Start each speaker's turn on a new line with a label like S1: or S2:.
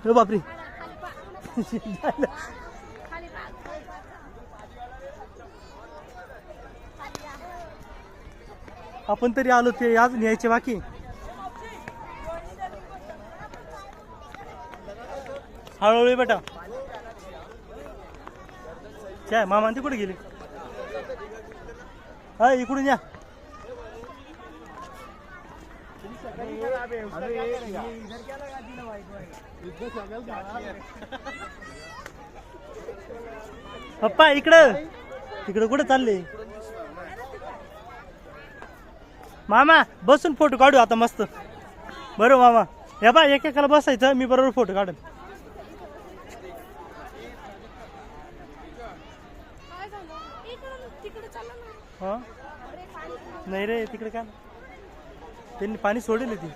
S1: हो बापरे. आपण तरी आलो ते आज न्यायचे बाकी. हळूहळू बेटा. काय मामा ते कुठे गेले? हा इकडून या. पप्पा इकडं तिकडं कुठं चालले? मामा बसून फोटो काढू आता मस्त. बरोबर मामा. या बा एकेकाला बसायचं, मी बरोबर फोटो काढून. हा नाही रे तिकडे काय त्यांनी पाणी सोडेल ती.